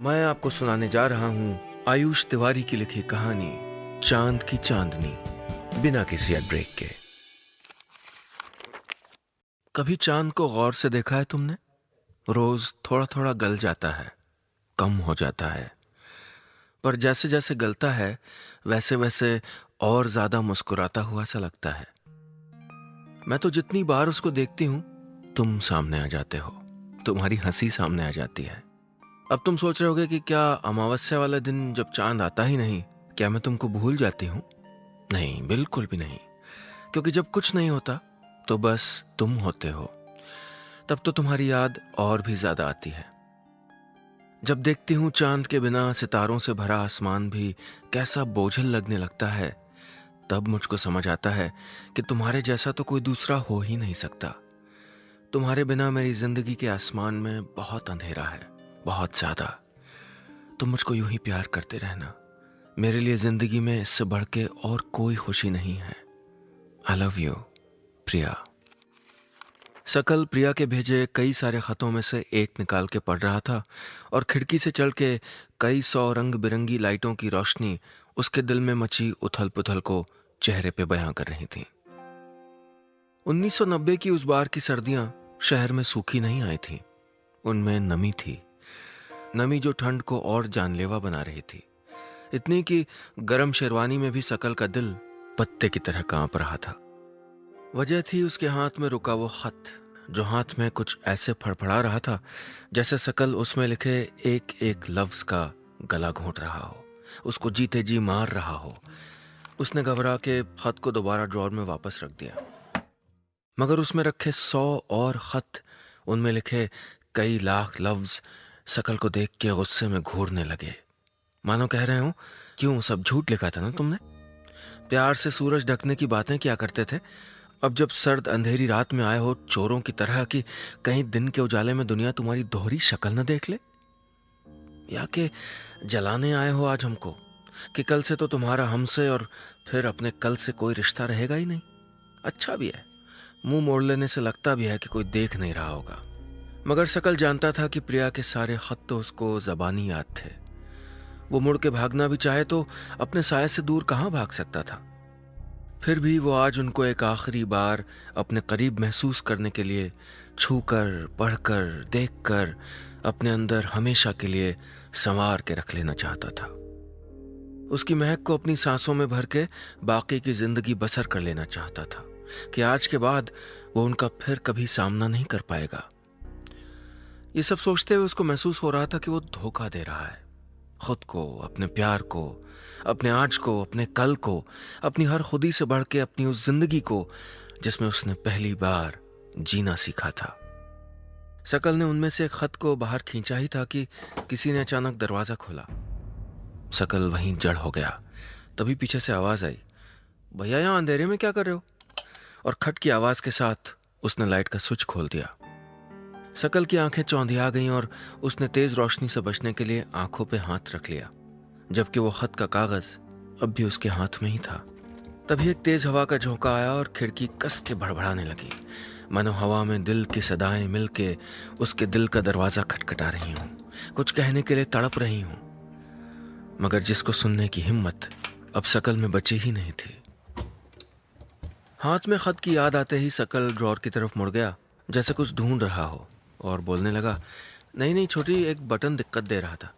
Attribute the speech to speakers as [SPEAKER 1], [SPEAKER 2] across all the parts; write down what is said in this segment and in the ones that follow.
[SPEAKER 1] मैं आपको सुनाने जा रहा हूँ आयुष तिवारी की लिखी कहानी चांद की चांदनी, बिना किसी ब्रेक के। कभी चांद को गौर से देखा है तुमने? रोज थोड़ा थोड़ा गल जाता है, कम हो जाता है, पर जैसे जैसे गलता है वैसे वैसे और ज्यादा मुस्कुराता हुआ सा लगता है। मैं तो जितनी बार उसको देखती हूँ तुम सामने आ जाते हो, तुम्हारी हंसी सामने आ जाती है। अब तुम सोच रहे होगे कि क्या अमावस्या वाले दिन जब चांद आता ही नहीं, क्या मैं तुमको भूल जाती हूँ? नहीं, बिल्कुल भी नहीं। क्योंकि जब कुछ नहीं होता तो बस तुम होते हो, तब तो तुम्हारी याद और भी ज्यादा आती है। जब देखती हूँ चांद के बिना सितारों से भरा आसमान भी कैसा बोझिल लगने लगता है, तब मुझको समझ आता है कि तुम्हारे जैसा तो कोई दूसरा हो ही नहीं सकता। तुम्हारे बिना मेरी जिंदगी के आसमान में बहुत अंधेरा है, बहुत ज्यादा। तुम मुझको यूं ही प्यार करते रहना। मेरे लिए जिंदगी में इससे बढ़ के और कोई खुशी नहीं है। आई लव यू, प्रिया। सकल प्रिया के भेजे कई सारे खतों में से एक निकाल के पढ़ रहा था, और खिड़की से चढ़ के कई सौ रंग बिरंगी लाइटों की रोशनी उसके दिल में मची उथल पुथल को चेहरे पे बयां कर रही थी। 1990 की उस बार की सर्दियां शहर में सूखी नहीं आई थी, उनमें नमी थी। नमी जो ठंड को और जानलेवा बना रही थी, इतनी कि गर्म शेरवानी में भी सकल का दिल पत्ते की तरह कांप रहा था। वजह थी उसके हाथ में रुका वो खत, जो हाथ में कुछ ऐसे फड़फड़ा रहा था जैसे सकल उसमें लिखे एक एक लफ्ज का गला घोंट रहा हो, उसको जीते जी मार रहा हो। उसने घबरा के खत को दोबारा ड्रॉर में वापस रख दिया, मगर उसमें रखे 100 और खत, उनमें लिखे कई लाख लफ्ज सकल को देख के गुस्से में घूरने लगे। मानो कह रहे हो, क्यों सब झूठ लिखा था ना तुमने? प्यार से सूरज ढकने की बातें क्या करते थे? अब जब सर्द अंधेरी रात में आए हो चोरों की तरह कि कहीं दिन के उजाले में दुनिया तुम्हारी दोहरी शक्ल न देख ले, या कि जलाने आए हो आज हमको कि कल से तो तुम्हारा हमसे और फिर अपने कल से कोई रिश्ता रहेगा ही नहीं। अच्छा भी है, मुंह मोड़ लेने से लगता भी है कि कोई देख नहीं रहा होगा। मगर सकल जानता था कि प्रिया के सारे खत तो उसको जबानी याद थे। वो मुड़ के भागना भी चाहे तो अपने साये से दूर कहां भाग सकता था। फिर भी वो आज उनको एक आखिरी बार अपने करीब महसूस करने के लिए छूकर, पढ़कर, देखकर अपने अंदर हमेशा के लिए संवार के रख लेना चाहता था। उसकी महक को अपनी सांसों में भर के बाकी की जिंदगी बसर कर लेना चाहता था कि आज के बाद वो उनका फिर कभी सामना नहीं कर पाएगा। ये सब सोचते हुए उसको महसूस हो रहा था कि वो धोखा दे रहा है, खुद को, अपने प्यार को, अपने आज को, अपने कल को, अपनी हर खुदी से बढ़ के अपनी उस जिंदगी को जिसमें उसने पहली बार जीना सीखा था। सकल ने उनमें से एक खत को बाहर खींचा ही था कि किसी ने अचानक दरवाजा खोला। सकल वहीं जड़ हो गया। तभी पीछे से आवाज आई, भैया यहां अंधेरे में क्या कर रहे हो? और खट की आवाज के साथ उसने लाइट का स्विच खोल दिया। सकल की आंखें चौंधिया गईं और उसने तेज रोशनी से बचने के लिए आंखों पे हाथ रख लिया, जबकि वो खत का कागज अब भी उसके हाथ में ही था। तभी एक तेज हवा का झोंका आया और खिड़की कस के भड़बड़ाने लगी, मानो हवा में दिल की सदाएं मिलके उसके दिल का दरवाजा खटखटा रही हूं, कुछ कहने के लिए तड़प रही हूं, मगर जिसको सुनने की हिम्मत अब सकल में बची ही नहीं थी। हाथ में खत की याद आते ही सकल ड्रॉर की तरफ मुड़ गया, जैसे कुछ ढूंढ रहा हो, और बोलने लगा, नहीं नहीं छोटी, एक बटन दिक्कत दे रहा था,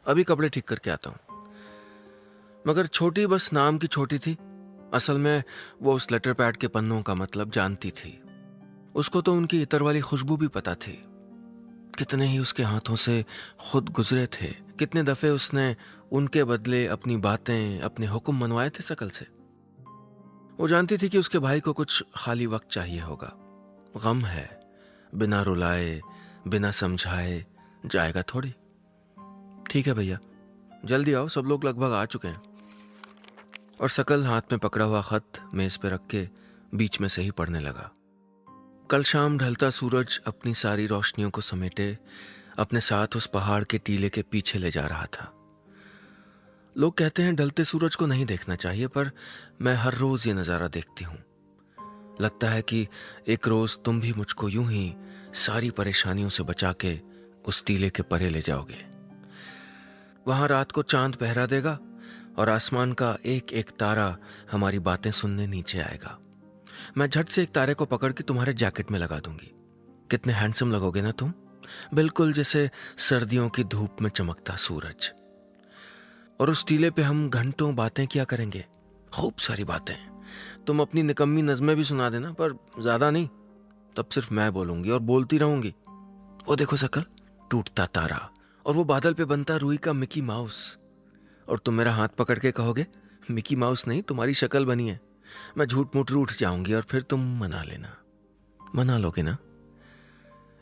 [SPEAKER 1] अभी कपड़े ठीक करके आता हूं। मगर छोटी बस नाम की छोटी थी, असल में वो उस लेटर पैड के पन्नों का मतलब जानती थी। उसको तो उनकी इतर वाली खुशबू भी पता थी। कितने ही उसके हाथों से खुद गुजरे थे, कितने दफे उसने उनके बदले अपनी बातें, अपने हुक्म मनवाए थे सकल से। वो जानती थी कि उसके भाई को कुछ खाली वक्त चाहिए होगा, गम है, बिना रुलाए, बिना समझाए जाएगा थोड़ी। ठीक है भैया, जल्दी आओ, सब लोग लगभग आ चुके हैं। और सकल हाथ में पकड़ा हुआ खत मेज पे रख के बीच में से ही पढ़ने लगा। कल शाम ढलता सूरज अपनी सारी रोशनियों को समेटे अपने साथ उस पहाड़ के टीले के पीछे ले जा रहा था। लोग कहते हैं ढलते सूरज को नहीं देखना चाहिए, पर मैं हर रोज ये नजारा देखती हूँ। लगता है कि एक रोज तुम भी मुझको यूं ही सारी परेशानियों से बचा के उस टीले के परे ले जाओगे। वहां रात को चांद पहरा देगा और आसमान का एक एक तारा हमारी बातें सुनने नीचे आएगा। मैं झट से एक तारे को पकड़ के तुम्हारे जैकेट में लगा दूंगी। कितने हैंडसम लगोगे ना तुम, बिल्कुल जैसे सर्दियों की धूप में चमकता सूरज। और उस टीले पे हम घंटों बातें किया करेंगे, खूब सारी बातें। तुम अपनी निकम्मी नज़में भी सुना देना, पर ज्यादा नहीं। तब सिर्फ मैं बोलूंगी और बोलती रहूंगी। वो देखो शकल, टूटता तारा, और वो बादल पे बनता रुई का मिकी माउस। और तुम मेरा हाथ पकड़ के कहोगे, मिकी माउस नहीं, तुम्हारी शक्ल बनी है। मैं झूठ मूठ रूठ जाऊंगी और फिर तुम मना लेना। मना लोगे ना?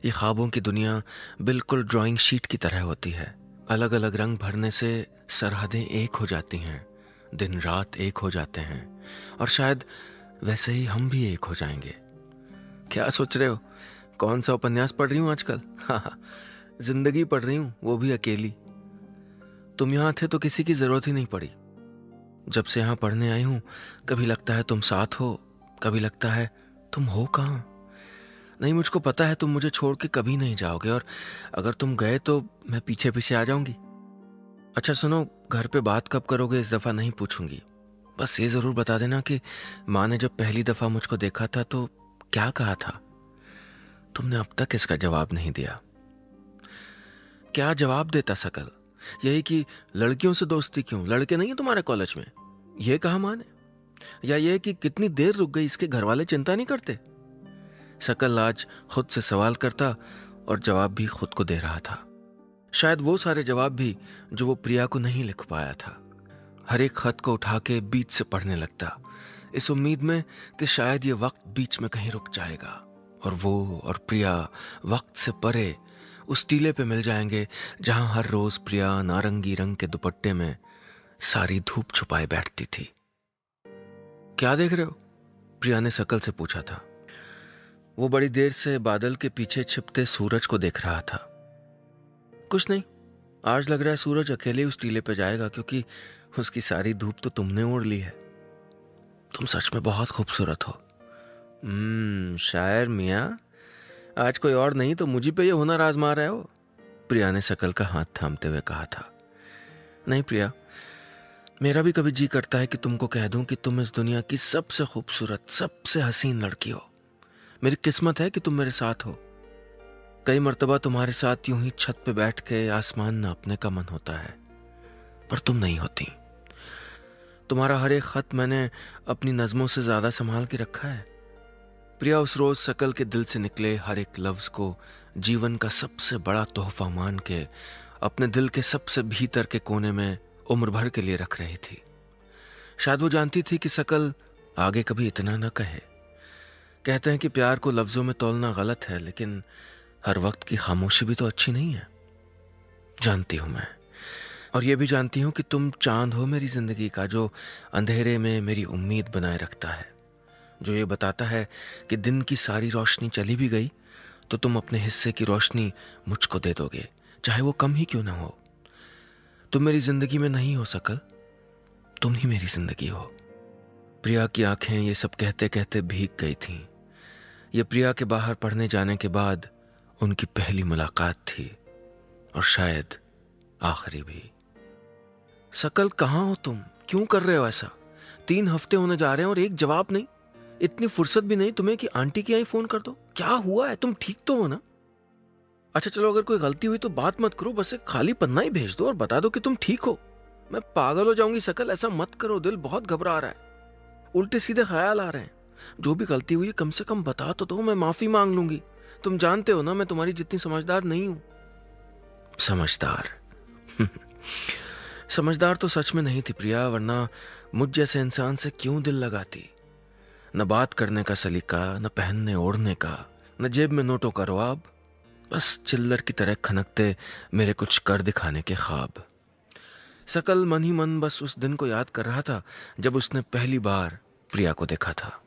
[SPEAKER 1] ये ख्वाबों की दुनिया बिल्कुल ड्राइंग शीट की तरह होती है। अलग अलग रंग भरने से सरहदें एक हो जाती हैं, दिन रात एक हो जाते हैं, और शायद वैसे ही हम भी एक हो जाएंगे। क्या सोच रहे हो? कौन सा उपन्यास पढ़ रही हूं आजकल? हाँ, जिंदगी पढ़ रही हूं, वो भी अकेली। तुम यहां थे तो किसी की जरूरत ही नहीं पड़ी। जब से यहां पढ़ने आई हूं, कभी लगता है तुम साथ हो, कभी लगता है तुम हो कहां। नहीं, मुझको पता है तुम मुझे छोड़ के कभी नहीं जाओगे, और अगर तुम गए तो मैं पीछे पीछे आ जाऊंगी। अच्छा सुनो, घर पे बात कब करोगे इस दफा नहीं पूछूंगी। बस ये जरूर बता देना कि माँ ने जब पहली दफा मुझको देखा था तो क्या कहा था। तुमने अब तक इसका जवाब नहीं दिया। क्या जवाब देता शकल? यही कि लड़कियों से दोस्ती क्यों, लड़के नहीं है तुम्हारे कॉलेज में? ये कहा माँ ने? या ये कि कितनी देर रुक गई, इसके घर वाले चिंता नहीं करते? शकल आज खुद से सवाल करता और जवाब भी खुद को दे रहा था। शायद वो सारे जवाब भी जो वो प्रिया को नहीं लिख पाया था। हर एक खत को उठा के बीच से पढ़ने लगता, इस उम्मीद में कि शायद ये वक्त बीच में कहीं रुक जाएगा और वो और प्रिया वक्त से परे उस टीले पे मिल जाएंगे जहां हर रोज प्रिया नारंगी रंग के दुपट्टे में सारी धूप छुपाए बैठती थी। क्या देख रहे हो? प्रिया ने शकल से पूछा था। वो बड़ी देर से बादल के पीछे छिपते सूरज को देख रहा था। कुछ नहीं, आज लग रहा है सूरज अकेले उस टीले पे जाएगा, क्योंकि उसकी सारी धूप तो तुमने ओढ़ ली है। तुम सच में बहुत खूबसूरत हो। शायर मियाँ, आज कोई और नहीं तो मुझी पे ये हुनर आजमा रहे हो। प्रिया ने शकल का हाथ थामते हुए कहा था। नहीं प्रिया, मेरा भी कभी जी करता है कि तुमको कह दूं कि तुम इस दुनिया की सबसे खूबसूरत, सबसे हसीन लड़की हो। मेरी किस्मत है कि तुम मेरे साथ हो। कई मर्तबा तुम्हारे साथ यूं ही छत पे बैठ के आसमान नापने का मन होता है, पर तुम नहीं होती। तुम्हारा हर एक खत मैंने अपनी नज़मों से ज्यादा संभाल के रखा है। प्रिया उस रोज शकल के दिल से निकले हर एक लफ्ज को जीवन का सबसे बड़ा तोहफा मान के अपने दिल के सबसे भीतर के कोने में उम्र भर के लिए रख रही थी। शायद वो जानती थी कि शकल आगे कभी इतना न कहे। कहते हैं कि प्यार को लफ्जों में तौलना गलत है, लेकिन हर वक्त की खामोशी भी तो अच्छी नहीं है। जानती हूं मैं, और ये भी जानती हूं कि तुम चांद हो मेरी जिंदगी का, जो अंधेरे में मेरी उम्मीद बनाए रखता है, जो ये बताता है कि दिन की सारी रोशनी चली भी गई तो तुम अपने हिस्से की रोशनी मुझको दे दोगे, चाहे वो कम ही क्यों ना हो। तुम मेरी जिंदगी में नहीं हो शकल, तुम ही मेरी जिंदगी हो। प्रिया की आंखें ये सब कहते कहते भीग गई थीं। ये प्रिया के बाहर पढ़ने जाने के बाद उनकी पहली मुलाकात थी, और शायद आखिरी भी। शकल, कहाँ हो तुम? क्यों कर रहे हो ऐसा? 3 हफ्ते होने जा रहे हैं और एक जवाब नहीं। इतनी फुर्सत भी नहीं तुम्हें कि आंटी के यहाँ फोन कर दो? क्या हुआ है? तुम ठीक तो हो ना? अच्छा चलो, अगर कोई गलती हुई तो बात मत करो, बस एक खाली पन्ना ही भेज दो और बता दो कि तुम ठीक हो। मैं पागल हो जाऊंगी शकल, ऐसा मत करो, दिल बहुत घबरा रहा है, उल्टे सीधे ख्याल आ रहे हैं। जो भी गलती हुई है कम से कम बता तो दो, मैं माफी मांग लूंगी। तुम जानते हो ना मैं तुम्हारी जितनी समझदार नहीं हूं। समझदार? समझदार तो सच में नहीं थी प्रिया, वरना मुझ जैसे इंसान से क्यों दिल लगाती। न बात करने का सलीका, न पहनने ओढ़ने का, न जेब में नोटों का रवाब, बस चिल्लर की तरह खनकते मेरे कुछ कर दिखाने के ख्वाब। शकल मन ही मन बस उस दिन को याद कर रहा था जब उसने पहली बार प्रिया को देखा था।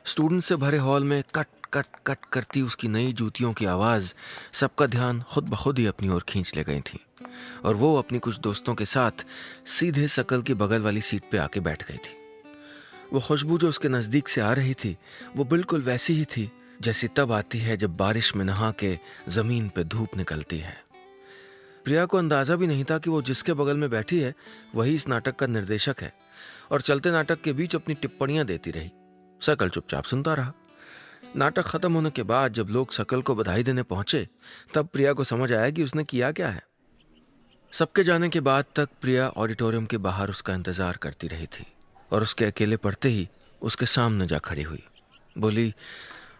[SPEAKER 1] स्टूडेंट से भरे हॉल में कट कट कट करती उसकी नई जूतियों की आवाज सबका ध्यान खुद ब खुद ही अपनी ओर खींच ले गई थी, और वो अपनी कुछ दोस्तों के साथ सीधे शकल की बगल वाली सीट पे आके बैठ गई थी। वो खुशबू जो उसके नजदीक से आ रही थी वो बिल्कुल वैसी ही थी जैसी तब आती है जब बारिश में नहा के जमीन पे धूप निकलती है। प्रिया को अंदाजा भी नहीं था कि वो जिसके बगल में बैठी है वही इस नाटक का निर्देशक है, और चलते नाटक के बीच अपनी टिप्पणियां देती रही। सकल चुपचाप सुनता रहा। नाटक खत्म होने के बाद जब लोग सकल को बधाई देने पहुंचे, तब प्रिया को समझ आया कि उसने किया क्या है। सबके जाने के बाद तक प्रिया ऑडिटोरियम के बाहर उसका इंतजार करती रही थी, और उसके अकेले पड़ते ही उसके सामने जा खड़ी हुई। बोली,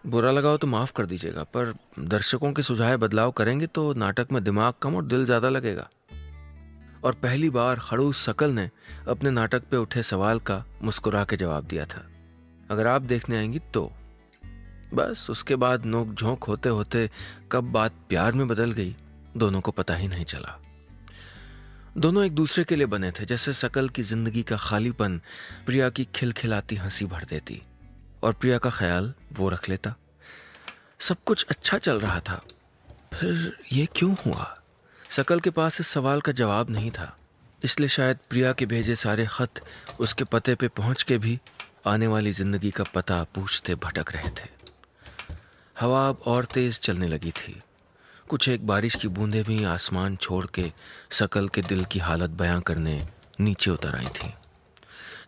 [SPEAKER 1] बुरा लगा हो तो माफ कर दीजिएगा, पर दर्शकों के सुझाए बदलाव करेंगे तो नाटक में दिमाग कम और दिल ज्यादा लगेगा। और पहली बार खड़ूस सकल ने अपने नाटक पे उठे सवाल का मुस्कुरा के जवाब दिया था, अगर आप देखने आएंगी तो। बस उसके बाद नोक झोंक होते होते कब बात प्यार में बदल गई, दोनों को पता ही नहीं चला। दोनों एक दूसरे के लिए बने थे, जैसे सकल की जिंदगी का खालीपन प्रिया की खिलखिलाती हंसी भर देती और प्रिया का ख्याल वो रख लेता। सब कुछ अच्छा चल रहा था, फिर ये क्यों हुआ? सकल के पास इस सवाल का जवाब नहीं था, इसलिए शायद प्रिया के भेजे सारे खत उसके पते पे पहुंच के भी आने वाली जिंदगी का पता पूछते भटक रहे थे। हवा अब और तेज चलने लगी थी। कुछ एक बारिश की बूंदें भी आसमान छोड़ के सकल के दिल की हालत बयां करने नीचे उतर आई थी।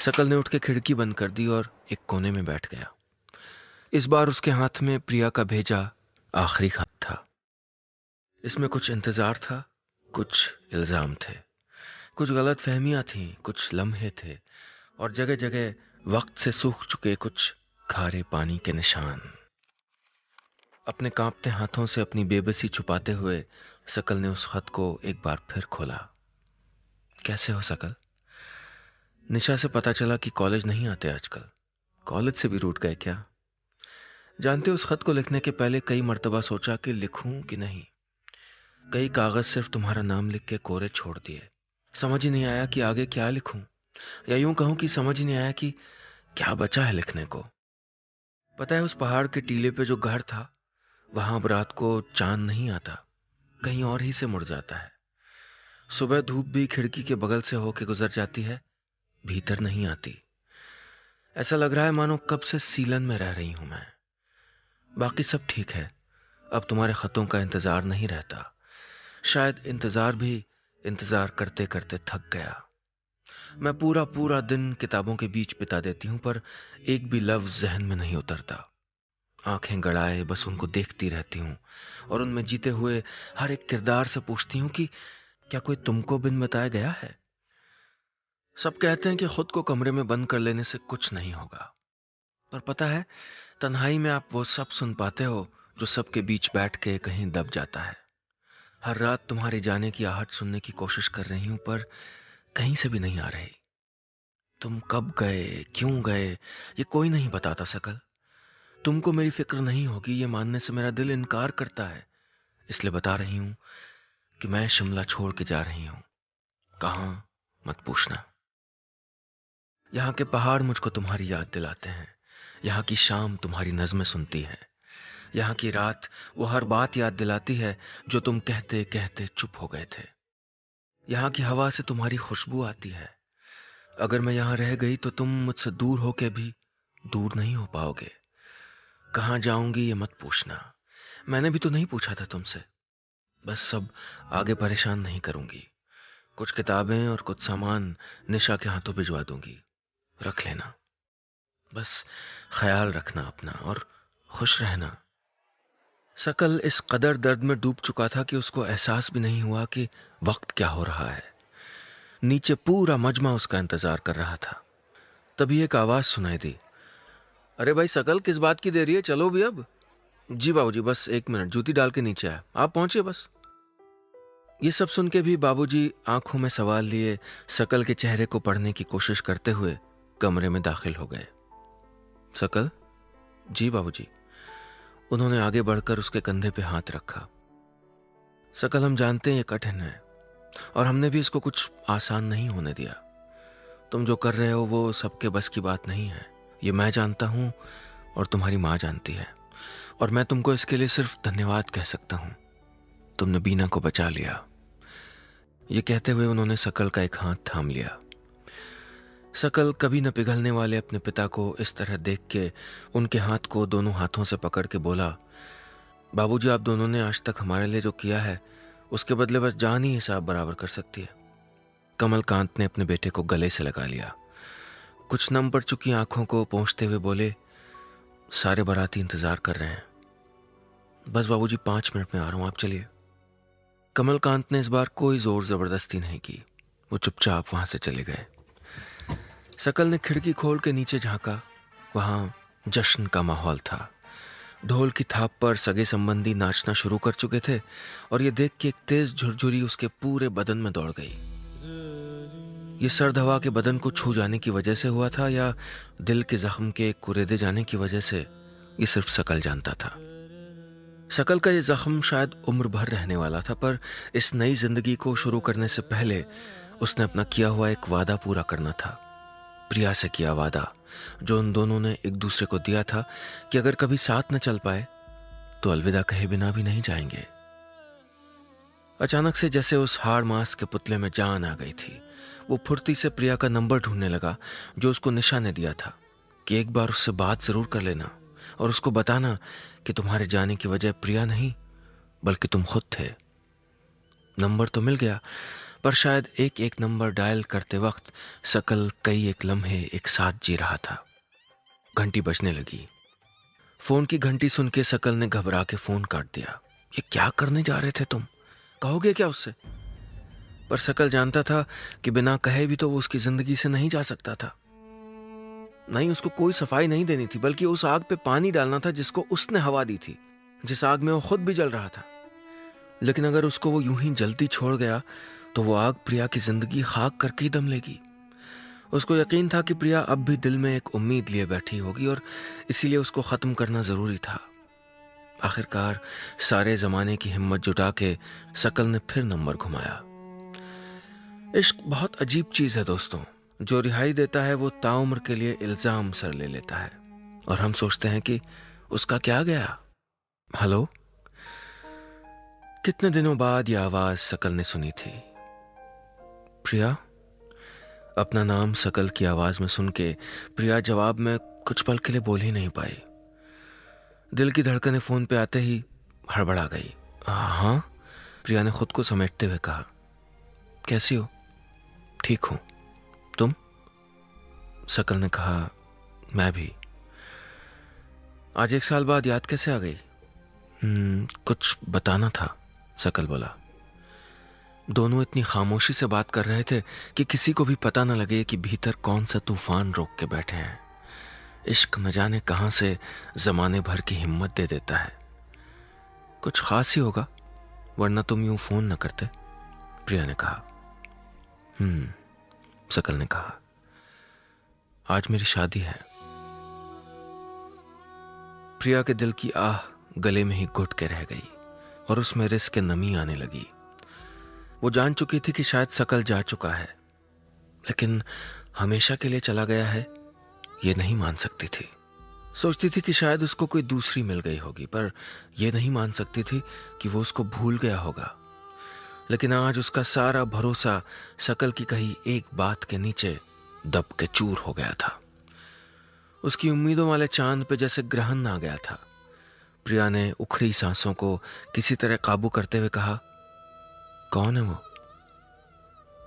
[SPEAKER 1] सकल ने उठ के खिड़की बंद कर दी और एक कोने में बैठ गया। इस बार उसके हाथ में प्रिया का भेजा आखिरी खत था। इसमें कुछ इंतजार था, कुछ इल्जाम थे, कुछ गलत फहमियां थीं, कुछ लम्हे थे, और जगह जगह वक्त से सूख चुके कुछ खारे पानी के निशान। अपने कांपते हाथों से अपनी बेबसी छुपाते हुए सकल ने उस खत को एक बार फिर खोला। कैसे हो सकल? निशा से पता चला कि कॉलेज नहीं आते आजकल। कॉलेज से भी रूठ गए क्या? जानते हो, उस खत को लिखने के पहले कई मर्तबा सोचा कि लिखूं कि नहीं। कई कागज सिर्फ तुम्हारा नाम लिख के कोरे छोड़ दिए। समझ ही नहीं आया कि आगे क्या लिखूं, या यूं कहूं कि समझ ही नहीं आया कि क्या बचा है लिखने को। पता है, उस पहाड़ के टीले पे जो घर था, वहां अब रात को चांद नहीं आता, कहीं और ही से मुड़ जाता है। सुबह धूप भी खिड़की के बगल से होके गुजर जाती है, भीतर नहीं आती। ऐसा लग रहा है मानो कब से सीलन में रह रही हूं मैं। बाकी सब ठीक है, अब तुम्हारे खतों का इंतजार नहीं रहता। शायद इंतजार भी इंतजार करते करते थक गया। मैं पूरा पूरा दिन किताबों के बीच बिता देती हूं, पर एक भी लफ्ज जहन में नहीं उतरता। आंखें गड़ाए बस उनको देखती रहती हूं, और उनमें जीते हुए हर एक किरदार से पूछती हूं कि क्या कोई तुमको बिन बताया गया है? सब कहते हैं कि खुद को कमरे में बंद कर लेने से कुछ नहीं होगा, पर पता है, तन्हाई में आप वो सब सुन पाते हो जो सबके बीच बैठ के कहीं दब जाता है। हर रात तुम्हारे जाने की आहट सुनने की कोशिश कर रही हूं, पर कहीं से भी नहीं आ रही। तुम कब गए, क्यों गए, ये कोई नहीं बताता सकल। तुमको मेरी फिक्र नहीं होगी ये मानने से मेरा दिल इनकार करता है, इसलिए बता रही हूं कि मैं शिमला छोड़ के जा रही हूं। कहां मत पूछना। यहाँ के पहाड़ मुझको तुम्हारी याद दिलाते हैं, यहाँ की शाम तुम्हारी नज़्में सुनती है, यहाँ की रात वो हर बात याद दिलाती है जो तुम कहते कहते चुप हो गए थे। यहाँ की हवा से तुम्हारी खुशबू आती है। अगर मैं यहाँ रह गई तो तुम मुझसे दूर होके भी दूर नहीं हो पाओगे। कहाँ जाऊंगी ये मत पूछना, मैंने भी तो नहीं पूछा था तुमसे। बस सब आगे परेशान नहीं करूंगी। कुछ किताबें और कुछ सामान निशा के हाथों भिजवा दूंगी, रख लेना। बस ख्याल रखना अपना और खुश रहना। सकल इस कदर दर्द में डूब चुका था कि उसको एहसास भी नहीं हुआ कि वक्त क्या हो रहा है। नीचे पूरा मजमा उसका इंतजार कर रहा था। तभी एक आवाज सुनाई दी, अरे भाई सकल, किस बात की देरी है, चलो भी अब। जी बाबूजी, बस एक मिनट, जूती डाल के नीचे आया, आप पहुंचे बस। ये सब सुन के भी बाबूजी आंखों में सवाल लिए सकल के चेहरे को पढ़ने की कोशिश करते हुए कमरे में दाखिल हो गए। सकल? जी बाबूजी। उन्होंने आगे बढ़कर उसके कंधे पे हाथ रखा। सकल, हम जानते हैं ये कठिन है, और हमने भी इसको कुछ आसान नहीं होने दिया। तुम जो कर रहे हो वो सबके बस की बात नहीं है, ये मैं जानता हूं और तुम्हारी माँ जानती है, और मैं तुमको इसके लिए सिर्फ धन्यवाद कह सकता हूं। तुमने बीना को बचा लिया। ये कहते हुए उन्होंने सकल का एक हाथ थाम लिया। सकल कभी न पिघलने वाले अपने पिता को इस तरह देख के उनके हाथ को दोनों हाथों से पकड़ के बोला, बाबूजी, आप दोनों ने आज तक हमारे लिए जो किया है उसके बदले बस जान ही हिसाब बराबर कर सकती है। कमलकांत ने अपने बेटे को गले से लगा लिया। कुछ नम पड़ चुकी आंखों को पोंछते हुए बोले, सारे बाराती इंतजार कर रहे हैं। बस बाबूजी 5 मिनट में आ रहा हूं, आप चलिए। कमलकांत ने इस बार कोई जोर जबरदस्ती नहीं की। वो चुपचाप वहां से चले गए। सकल ने खिड़की खोल के नीचे झांका। वहां जश्न का माहौल था। ढोल की थाप पर सगे संबंधी नाचना शुरू कर चुके थे और ये देख के एक तेज झुरझुरी उसके पूरे बदन में दौड़ गई। ये सर्द हवा के बदन को छू जाने की वजह से हुआ था या दिल के जख्म के कुरेदे जाने की वजह से, ये सिर्फ सकल जानता था। सकल का ये जख्म शायद उम्र भर रहने वाला था, पर इस नई जिंदगी को शुरू करने से पहले उसने अपना किया हुआ एक वादा पूरा करना था। प्रिया से किया वादा, जो उन दोनों ने एक दूसरे को दिया था कि अगर कभी साथ न चल पाए तो अलविदा कहे बिना भी नहीं जाएंगे। अचानक से जैसे उस हाड़ मांस के पुतले में जान आ गई थी। वो फुर्ती से प्रिया का नंबर ढूंढने लगा, जो उसको निशा ने दिया था कि एक बार उससे बात जरूर कर लेना और उसको बताना कि तुम्हारे जाने की वजह प्रिया नहीं बल्कि तुम खुद थे। नंबर तो मिल गया, पर शायद एक एक नंबर डायल करते वक्त सकल कई एक लम्हे एक साथ जी रहा था। घंटी बजने लगी। फोन की घंटी सुन के सकल ने घबरा के फोन काट दिया। ये क्या करने जा रहे थे तुम? कहोगे क्या उससे? पर सकल जानता था कि बिना कहे भी तो वो उसकी जिंदगी से नहीं जा सकता था। नहीं, उसको कोई सफाई नहीं देनी थी, बल्कि उस आग पे पानी डालना था जिसको उसने हवा दी थी, जिस आग में वो खुद भी जल रहा था। लेकिन अगर उसको वो यूं ही जलती छोड़ गया तो वो आग प्रिया की जिंदगी खाक करके ही दम लेगी। उसको यकीन था कि प्रिया अब भी दिल में एक उम्मीद लिए बैठी होगी और इसीलिए उसको खत्म करना जरूरी था। आखिरकार सारे जमाने की हिम्मत जुटा के सकल ने फिर नंबर घुमाया। इश्क बहुत अजीब चीज है दोस्तों। जो रिहाई देता है वो ताउम्र के लिए इल्जाम सर ले लेता है और हम सोचते हैं कि उसका क्या गया। हेलो। कितने दिनों बाद यह आवाज सकल ने सुनी थी। प्रिया। अपना नाम सकल की आवाज में सुन के प्रिया जवाब में कुछ पल के लिए बोल ही नहीं पाई। दिल की धड़कनें फोन पे आते ही हड़बड़ा गई। हाँ, प्रिया ने खुद को समेटते हुए कहा। कैसी हो? ठीक हूं, तुम? सकल ने कहा, मैं भी। आज 1 साल बाद याद कैसे आ गई? कुछ बताना था, सकल बोला। दोनों इतनी खामोशी से बात कर रहे थे कि किसी को भी पता न लगे कि भीतर कौन सा तूफान रोक के बैठे हैं। इश्क न जाने कहां से जमाने भर की हिम्मत दे देता है। कुछ खास ही होगा, वरना तुम यूं फोन न करते, प्रिया ने कहा। सकल ने कहा, आज मेरी शादी है। प्रिया के दिल की आह गले में ही घुट के रह गई और उसमें रिस्क नमी आने लगी। वो जान चुकी थी कि शायद सकल जा चुका है, लेकिन हमेशा के लिए चला गया है ये नहीं मान सकती थी। सोचती थी कि शायद उसको कोई दूसरी मिल गई होगी, पर यह नहीं मान सकती थी कि वो उसको भूल गया होगा। लेकिन आज उसका सारा भरोसा सकल की कही एक बात के नीचे दब के चूर हो गया था। उसकी उम्मीदों वाले चांद पे जैसे ग्रहण आ गया था। प्रिया ने उखड़ी सांसों को किसी तरह काबू करते हुए कहा, कौन है वो?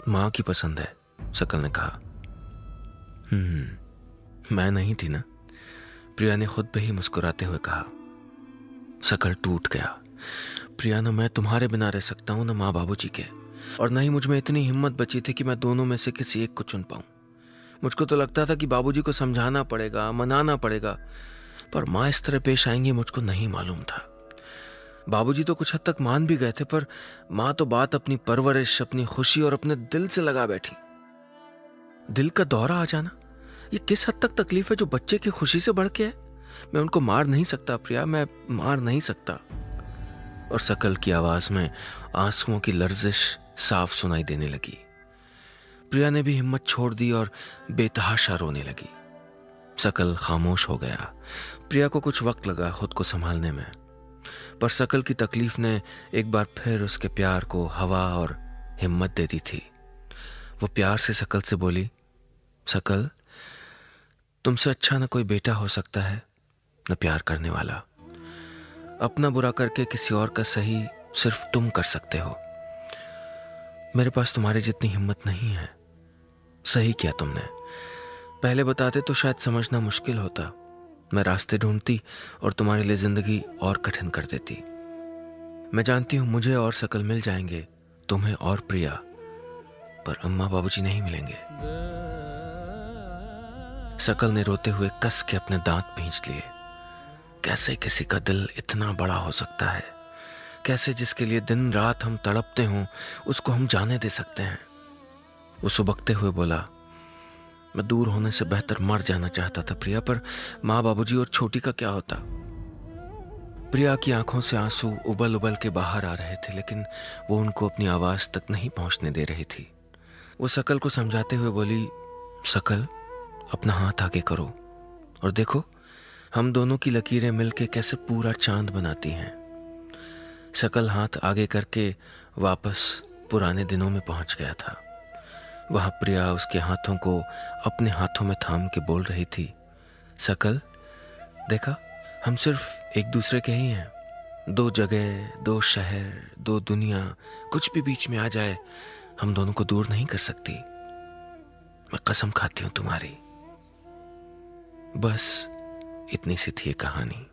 [SPEAKER 1] मां की पसंद है, सकल ने कहा। मैं नहीं थी ना, प्रिया ने खुद पे ही मुस्कुराते हुए कहा। सकल टूट गया। प्रिया, ना मैं तुम्हारे बिना रह सकता हूं, ना माँ बाबूजी के, और ना ही मुझ में इतनी हिम्मत बची थी कि मैं दोनों में से किसी एक को चुन पाऊं। मुझको तो लगता था कि बाबूजी को समझाना पड़ेगा, मनाना पड़ेगा, पर माँ इस तरह पेश आएंगी मुझको नहीं मालूम था। बाबूजी तो कुछ हद तक मान भी गए थे, पर माँ तो बात अपनी परवरिश, अपनी खुशी और अपने दिल से लगा बैठी। दिल का दौरा आ जाना, ये किस हद तक तकलीफ है जो बच्चे की खुशी से बढ़ के है? मैं उनको मार नहीं सकता प्रिया, मैं मार नहीं सकता। और सकल की आवाज में आंसुओं की लर्जिश साफ सुनाई देने लगी। प्रिया ने भी हिम्मत छोड़ दी और बेतहाशा रोने लगी। सकल खामोश हो गया। प्रिया को कुछ वक्त लगा खुद को संभालने में, पर सकल की तकलीफ ने एक बार फिर उसके प्यार को हवा और हिम्मत दे दी थी। वो प्यार से सकल से बोली, सकल, तुमसे अच्छा न कोई बेटा हो सकता है, न प्यार करने वाला। अपना बुरा करके किसी और का सही सिर्फ तुम कर सकते हो। मेरे पास तुम्हारी जितनी हिम्मत नहीं है। सही किया तुमने। पहले बताते तो शायद समझना मुश्किल होता। मैं रास्ते ढूंढती और तुम्हारे लिए जिंदगी और कठिन कर देती। मैं जानती हूं मुझे और सकल मिल जाएंगे, तुम्हें और प्रिया, पर अम्मा बाबूजी नहीं मिलेंगे। सकल ने रोते हुए कस के अपने दांत भींच लिए। कैसे किसी का दिल इतना बड़ा हो सकता है? कैसे जिसके लिए दिन रात हम तड़पते हों उसको हम जाने दे सकते हैं? वो सुबकते हुए बोला, मैं दूर होने से बेहतर मर जाना चाहता था प्रिया, पर माँ बाबूजी और छोटी का क्या होता? प्रिया की आंखों से आंसू उबल उबल के बाहर आ रहे थे, लेकिन वो उनको अपनी आवाज तक नहीं पहुंचने दे रही थी। वो सकल को समझाते हुए बोली, सकल, अपना हाथ आगे करो और देखो हम दोनों की लकीरें मिलके कैसे पूरा चांद बनाती हैं। सकल हाथ आगे करके वापस पुराने दिनों में पहुंच गया था। वहां प्रिया उसके हाथों को अपने हाथों में थाम के बोल रही थी, सकल, देखा, हम सिर्फ एक दूसरे के ही हैं। दो जगह, दो शहर, दो दुनिया, कुछ भी बीच में आ जाए हम दोनों को दूर नहीं कर सकती। मैं कसम खाती हूं तुम्हारी। बस इतनी सी थी ये कहानी।